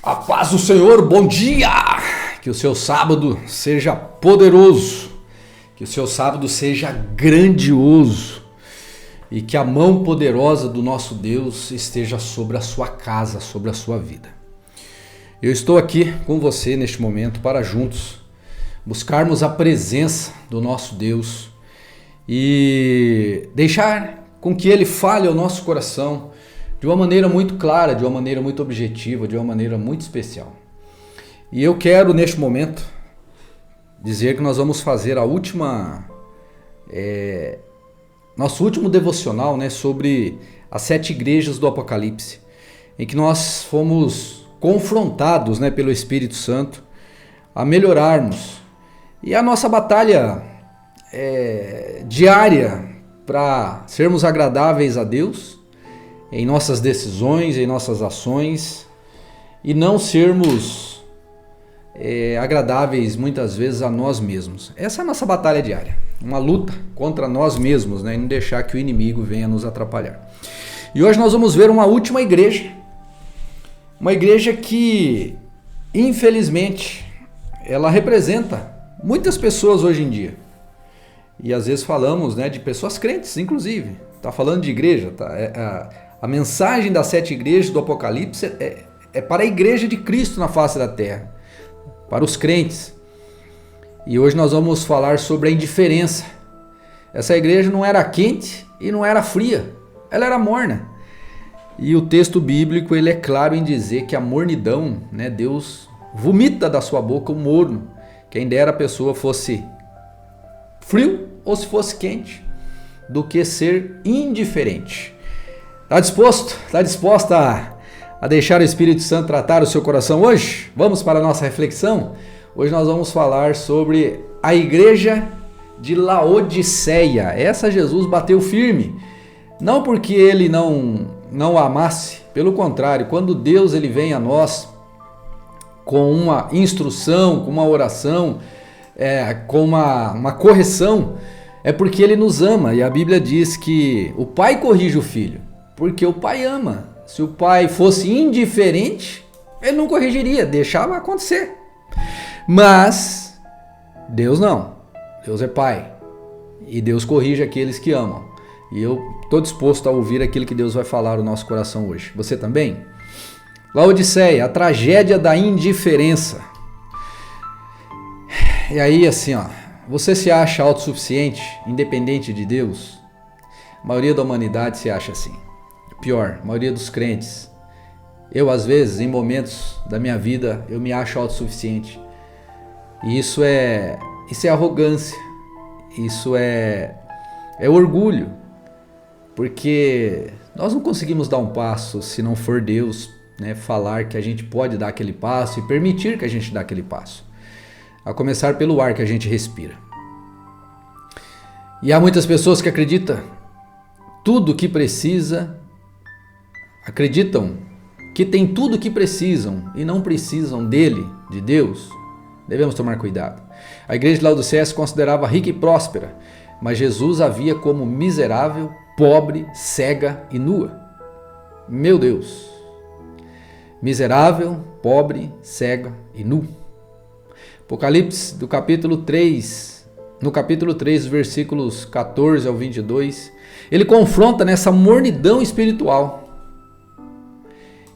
A paz do Senhor, bom dia! Que o seu sábado seja poderoso, que o seu sábado seja grandioso e que a mão poderosa do nosso Deus esteja sobre a sua casa, sobre a sua vida. Eu estou aqui com você neste momento para juntos buscarmos a presença do nosso Deus e deixar com que Ele fale ao nosso coração de uma maneira muito clara, de uma maneira muito objetiva, de uma maneira muito especial. E eu quero, neste momento, dizer que nós vamos fazer nosso último devocional, sobre as 7 igrejas do Apocalipse, em que nós fomos confrontados, pelo Espírito Santo a melhorarmos. E a nossa batalha diária para sermos agradáveis a Deus, em nossas decisões, em nossas ações, e não sermos agradáveis muitas vezes a nós mesmos. Essa é a nossa batalha diária, uma luta contra nós mesmos, e não deixar que o inimigo venha nos atrapalhar. E hoje nós vamos ver uma última igreja, uma igreja que, infelizmente, ela representa muitas pessoas hoje em dia. E às vezes falamos de pessoas crentes, inclusive. Está falando de igreja, tá? A mensagem das 7 igrejas do Apocalipse é para a igreja de Cristo na face da terra, para os crentes. E hoje nós vamos falar sobre a indiferença. Essa igreja não era quente e não era fria, ela era morna. E o texto bíblico ele é claro em dizer que a mornidão, Deus vomita da sua boca o morno. Quem dera a pessoa fosse frio ou se fosse quente, do que ser indiferente. Está disposto? Está disposta a deixar o Espírito Santo tratar o seu coração hoje? Vamos para a nossa reflexão? Hoje nós vamos falar sobre a igreja de Laodiceia. Essa Jesus bateu firme, não porque ele não a amasse, pelo contrário, quando Deus ele vem a nós com uma instrução, com uma oração, com uma correção, é porque ele nos ama. E a Bíblia diz que o pai corrige o filho, porque o pai ama. Se o pai fosse indiferente, ele não corrigiria, deixava acontecer. Mas Deus não. Deus é pai. E Deus corrige aqueles que amam. E eu estou disposto a ouvir aquilo que Deus vai falar no nosso coração hoje. Você também? Laodiceia, a tragédia da indiferença. E aí assim, você se acha autossuficiente, independente de Deus? A maioria da humanidade se acha assim. Pior, a maioria dos crentes. Eu, às vezes, em momentos da minha vida, eu me acho autossuficiente. E isso é arrogância. Isso é orgulho. Porque nós não conseguimos dar um passo se não for Deus, falar que a gente pode dar aquele passo e permitir que a gente dê aquele passo. A começar pelo ar que a gente respira. E há muitas pessoas que acreditam que tem tudo o que precisam e não precisam dele, de Deus. Devemos tomar cuidado. A igreja de Laodiceia se considerava rica e próspera, mas Jesus a via como miserável, pobre, cega e nua. Meu Deus! Miserável, pobre, cega e nu. Apocalipse do capítulo 3, no capítulo 3, versículos 14 ao 22, ele confronta nessa mornidão espiritual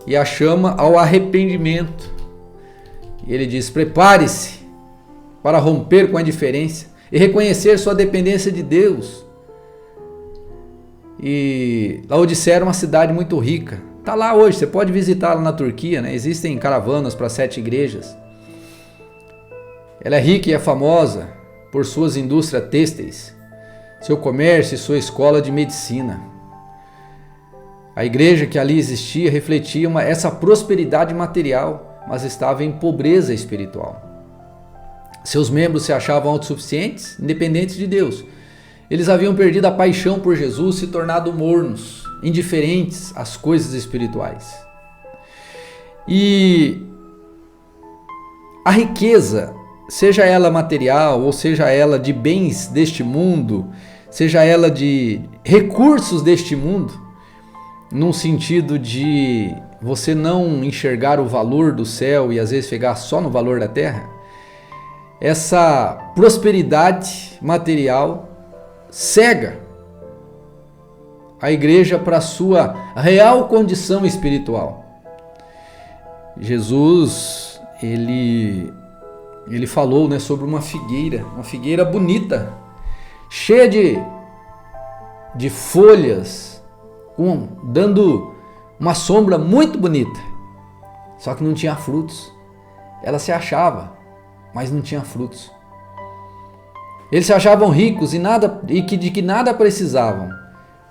e a chama ao arrependimento. E ele diz: prepare-se para romper com a indiferença e reconhecer sua dependência de Deus. E Laodiceia era uma cidade muito rica. Está lá hoje, você pode visitá-la na Turquia, Existem caravanas para 7 igrejas. Ela é rica e é famosa por suas indústrias têxteis, seu comércio e sua escola de medicina. A igreja que ali existia refletia essa prosperidade material, mas estava em pobreza espiritual. Seus membros se achavam autossuficientes, independentes de Deus. Eles haviam perdido a paixão por Jesus, se tornado mornos, indiferentes às coisas espirituais. E a riqueza, seja ela material ou seja ela de bens deste mundo, seja ela de recursos deste mundo, num sentido de você não enxergar o valor do céu e às vezes pegar só no valor da terra, essa prosperidade material cega a igreja para a sua real condição espiritual. Jesus, ele falou, né, sobre uma figueira bonita, cheia de folhas, dando uma sombra muito bonita, só que não tinha frutos. Ela se achava, mas não tinha frutos. Eles se achavam ricos de que nada precisavam,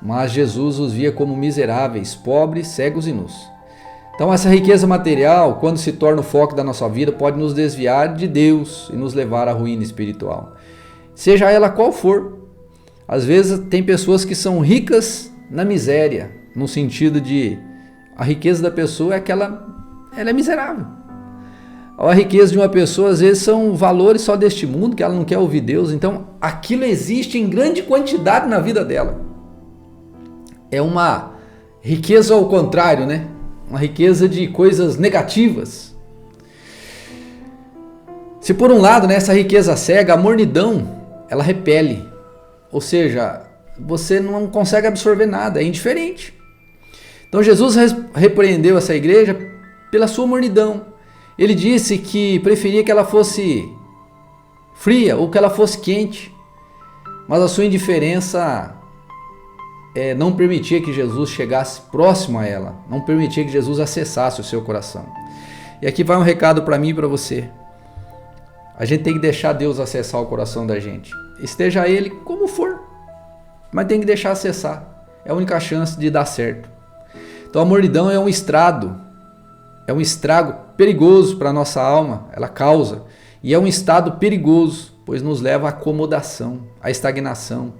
mas Jesus os via como miseráveis, pobres, cegos e nus. Então essa riqueza material, quando se torna o foco da nossa vida, pode nos desviar de Deus e nos levar à ruína espiritual, seja ela qual for. Às vezes tem pessoas que são ricas na miséria, no sentido de a riqueza da pessoa é que ela é miserável. A riqueza de uma pessoa às vezes são valores só deste mundo, que ela não quer ouvir Deus, então aquilo existe em grande quantidade na vida dela. É uma riqueza ao contrário, né? Uma riqueza de coisas negativas. Se por um lado, né, essa riqueza cega, a mornidão, ela repele. Ou seja, você não consegue absorver nada, é indiferente. Então Jesus repreendeu essa igreja pela sua mornidão. Ele disse que preferia que ela fosse fria ou que ela fosse quente, mas a sua indiferença não permitia que Jesus chegasse próximo a ela, não permitia que Jesus acessasse o seu coração. E aqui vai um recado para mim e para você. A gente tem que deixar Deus acessar o coração da gente. Esteja ele como for, mas tem que deixar acessar. É a única chance de dar certo. Então a mornidão é um estrago perigoso para a nossa alma, ela causa. E é um estado perigoso, pois nos leva à acomodação, à estagnação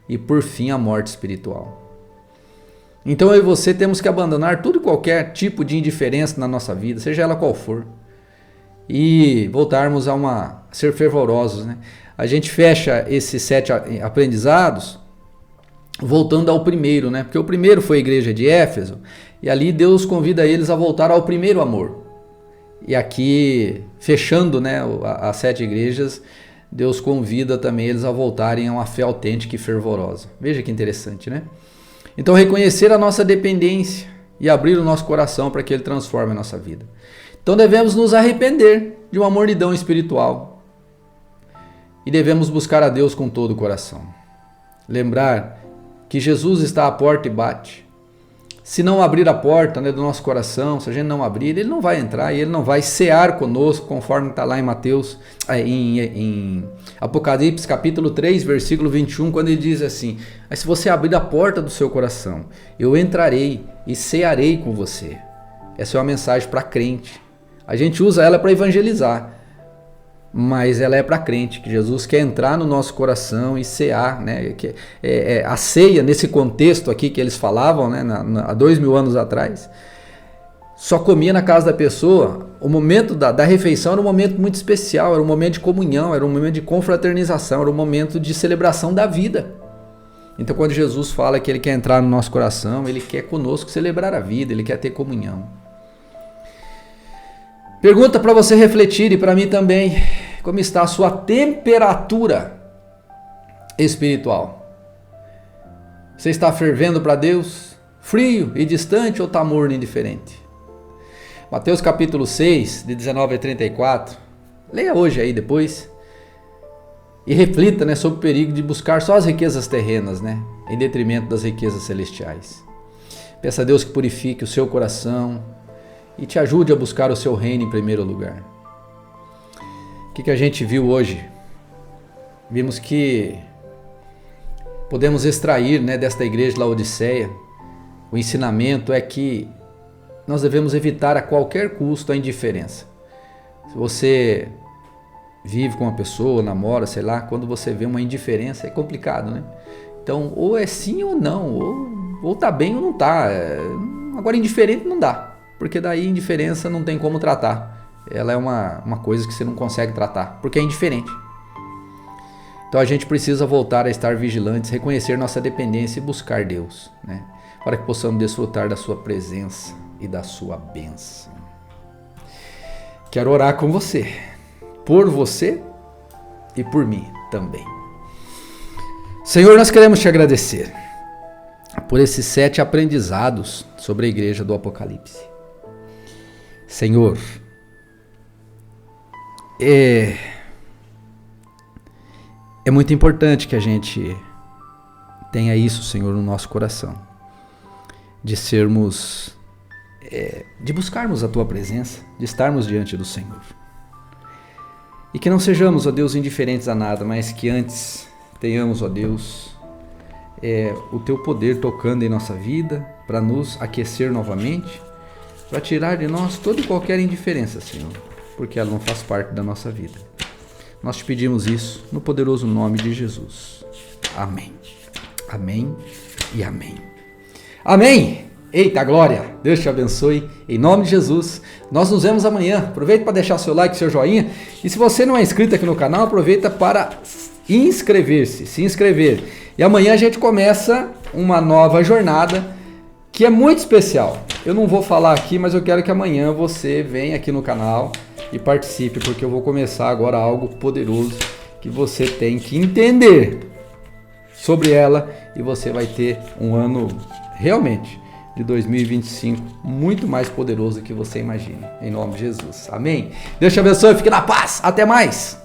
e por fim à morte espiritual. Então eu e você temos que abandonar tudo e qualquer tipo de indiferença na nossa vida, seja ela qual for, e voltarmos a ser fervorosos, né? A gente fecha esses 7 aprendizados voltando ao primeiro, né? Porque o primeiro foi a igreja de Éfeso, e ali Deus convida eles a voltar ao primeiro amor. E aqui, fechando, né, as 7 igrejas, Deus convida também eles a voltarem a uma fé autêntica e fervorosa. Veja que interessante, né? Então, reconhecer a nossa dependência e abrir o nosso coração para que Ele transforme a nossa vida. Então, devemos nos arrepender de uma mornidão espiritual e devemos buscar a Deus com todo o coração. Lembrar que Jesus está à porta e bate. Se não abrir a porta, né, do nosso coração, se a gente não abrir, Ele não vai entrar e Ele não vai cear conosco, conforme está lá em em Apocalipse capítulo 3, versículo 21, quando Ele diz assim: mas se você abrir a porta do seu coração, eu entrarei e cearei com você. Essa é uma mensagem para crente. A gente usa ela para evangelizar, mas ela é para crente, que Jesus quer entrar no nosso coração e cear, né? A ceia, nesse contexto aqui que eles falavam, né, há 2000 anos atrás, só comia na casa da pessoa. O momento da refeição era um momento muito especial, era um momento de comunhão, era um momento de confraternização, era um momento de celebração da vida. Então quando Jesus fala que Ele quer entrar no nosso coração, Ele quer conosco celebrar a vida, Ele quer ter comunhão. Pergunta para você refletir e para mim também: como está a sua temperatura espiritual? Você está fervendo para Deus, frio e distante, ou está morno e indiferente? Mateus capítulo 6, de 19 a 34, leia hoje aí depois e reflita, né, sobre o perigo de buscar só as riquezas terrenas, né, em detrimento das riquezas celestiais. Peça a Deus que purifique o seu coração e te ajude a buscar o seu reino em primeiro lugar. O que a gente viu hoje? Vimos que podemos extrair, né, desta igreja de Laodiceia, o ensinamento é que nós devemos evitar a qualquer custo a indiferença. Se você vive com uma pessoa, namora, sei lá, quando você vê uma indiferença é complicado, né? Então, ou é sim ou não, ou tá bem ou não tá. Agora, indiferente não dá, porque daí indiferença não tem como tratar. Ela é uma coisa que você não consegue tratar, porque é indiferente. Então a gente precisa voltar a estar vigilantes, reconhecer nossa dependência e buscar Deus, né? Para que possamos desfrutar da sua presença. e da sua bênção. Quero orar com você, por você e por mim também. Senhor, nós queremos te agradecer por esses 7 aprendizados sobre a igreja do Apocalipse. Senhor, é muito importante que a gente tenha isso, Senhor, no nosso coração, de sermos, de buscarmos a Tua presença, de estarmos diante do Senhor. E que não sejamos, ó Deus, indiferentes a nada, mas que antes tenhamos, ó Deus, o Teu poder tocando em nossa vida, para nos aquecer novamente, para tirar de nós toda e qualquer indiferença, Senhor, porque ela não faz parte da nossa vida. Nós te pedimos isso no poderoso nome de Jesus. Amém. Amém e amém. Amém! Eita glória! Deus te abençoe. Em nome de Jesus. Nós nos vemos amanhã. Aproveita para deixar seu like, seu joinha. E se você não é inscrito aqui no canal, aproveita para inscrever-se, se inscrever. E amanhã a gente começa uma nova jornada que é muito especial. Eu não vou falar aqui, mas eu quero que amanhã você venha aqui no canal e participe, porque eu vou começar agora algo poderoso que você tem que entender sobre ela e você vai ter um ano realmente de 2025 muito mais poderoso do que você imagina. Em nome de Jesus. Amém? Deus te abençoe, fique na paz. Até mais.